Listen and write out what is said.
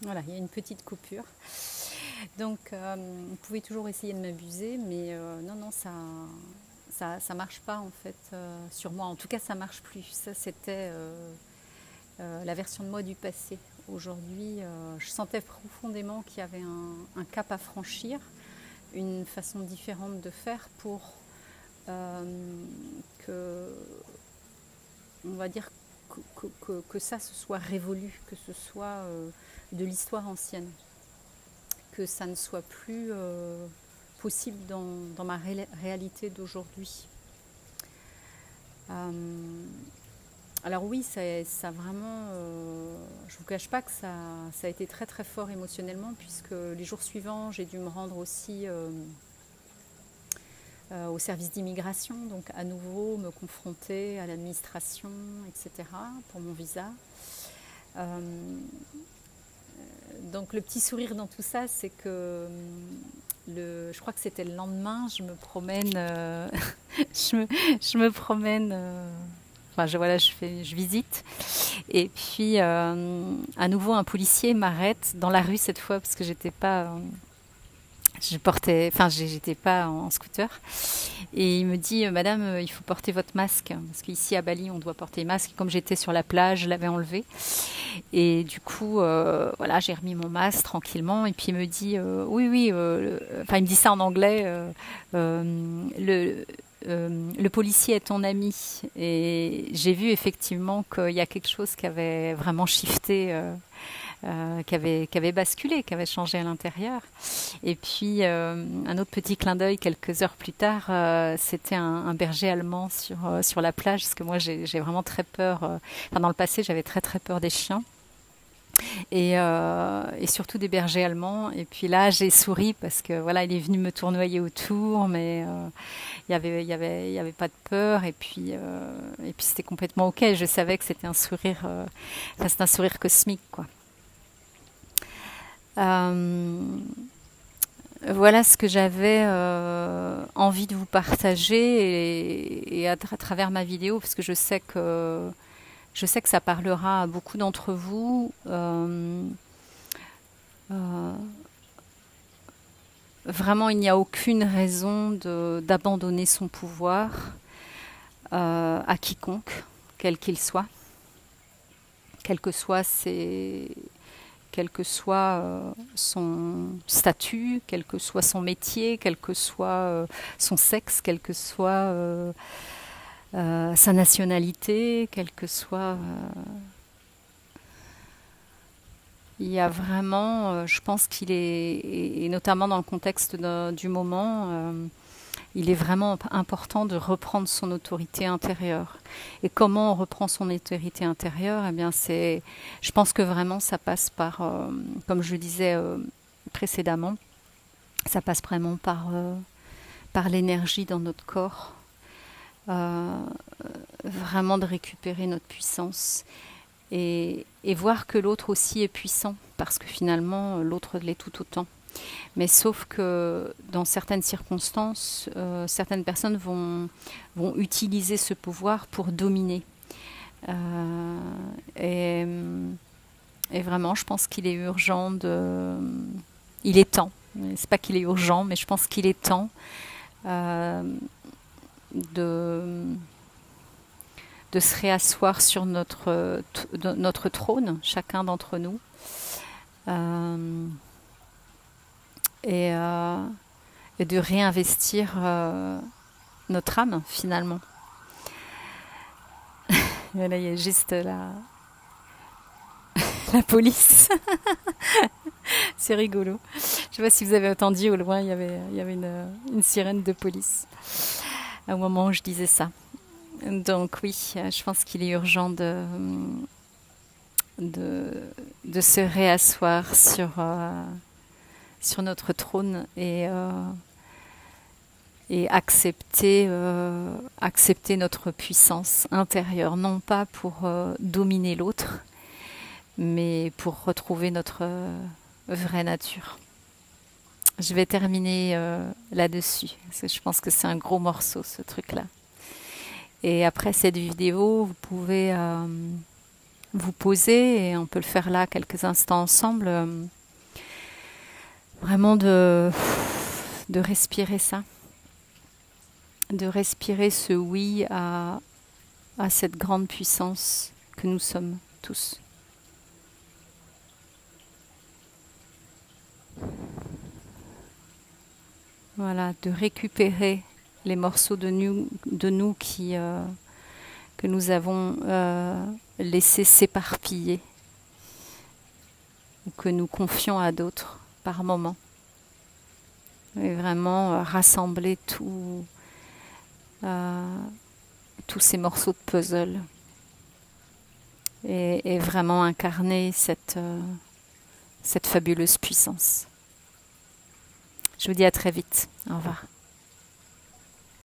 Voilà, il y a une petite coupure. Donc, vous pouvez toujours essayer de m'abuser, mais non, non, ça marche pas en fait sur moi. En tout cas, ça marche plus. Ça, c'était la version de moi du passé. Aujourd'hui, je sentais profondément qu'il y avait un cap à franchir, une façon différente de faire pour que, on va dire, que ça se soit révolu, que ce soit de l'histoire ancienne, que ça ne soit plus possible dans ma réalité d'aujourd'hui. Alors oui, ça vraiment, je ne vous cache pas que ça a été très très fort émotionnellement, puisque les jours suivants, j'ai dû me rendre aussi au service d'immigration, donc à nouveau me confronter à l'administration, etc., pour mon visa. Donc le petit sourire dans tout ça, c'est que je crois que c'était le lendemain, je me promène, je me promène, enfin voilà, je visite, et puis à nouveau un policier m'arrête dans la rue cette fois parce que j'étais pas, j'étais pas en scooter, et il me dit Madame, il faut porter votre masque parce qu'ici à Bali on doit porter masque. Comme j'étais sur la plage, je l'avais enlevé. Et du coup, voilà, j'ai remis mon masque tranquillement. Et puis il me dit, oui, oui, enfin il me dit ça en anglais, le policier est ton ami. Et j'ai vu effectivement qu'il y a quelque chose qui avait vraiment shifté, qui avait basculé, qui avait changé à l'intérieur. Et puis un autre petit clin d'œil quelques heures plus tard, c'était un berger allemand sur la plage, parce que moi j'ai vraiment très peur. Enfin, dans le passé, j'avais très très peur des chiens. Et surtout des bergers allemands. Et puis là, j'ai souri parce que voilà, il est venu me tournoyer autour, mais il y avait pas de peur. Et puis c'était complètement ok. Je savais que c'était un sourire, enfin, c'est un sourire cosmique, quoi. Euh, voilà ce que j'avais envie de vous partager, et à travers ma vidéo, parce que je sais que ça parlera à beaucoup d'entre vous. Euh, Vraiment, il n'y a aucune raison d'abandonner son pouvoir à quiconque, quel qu'il soit, quel que soit quel que soit son statut, quel que soit son métier, quel que soit son sexe, quel que soit sa nationalité, quel que soit... il y a vraiment, je pense qu'il est, et notamment dans le contexte du moment, il est vraiment important de reprendre son autorité intérieure. Et comment on reprend son autorité intérieure? Eh bien, je pense que vraiment ça passe par, comme je le disais précédemment, ça passe vraiment par l'énergie dans notre corps, vraiment de récupérer notre puissance. Et voir que l'autre aussi est puissant, parce que finalement l'autre l'est tout autant. Mais sauf que dans certaines circonstances, certaines personnes vont utiliser ce pouvoir pour dominer. Et, et vraiment, je pense qu'il est urgent il est temps. C'est pas qu'il est urgent, mais je pense qu'il est temps de se réasseoir sur notre trône, chacun d'entre nous, et de réinvestir notre âme, finalement. Et là, il y a juste la police. C'est rigolo. Je ne sais pas si vous avez entendu, au loin, il y avait une sirène de police au moment où je disais ça. Donc oui, je pense qu'il est urgent de se réasseoir sur notre trône, et accepter notre puissance intérieure, non pas pour dominer l'autre, mais pour retrouver notre vraie nature. Je vais terminer là-dessus, parce que je pense que c'est un gros morceau, ce truc-là. Et après cette vidéo, vous pouvez vous poser, et on peut le faire là quelques instants ensemble, vraiment de respirer ça, de respirer ce oui à cette grande puissance que nous sommes tous. Voilà, de récupérer les morceaux de nous que nous avons laissés s'éparpiller ou que nous confions à d'autres par moment. Et vraiment rassembler tous ces morceaux de puzzle et vraiment incarner cette fabuleuse puissance. Je vous dis à très vite. Au revoir.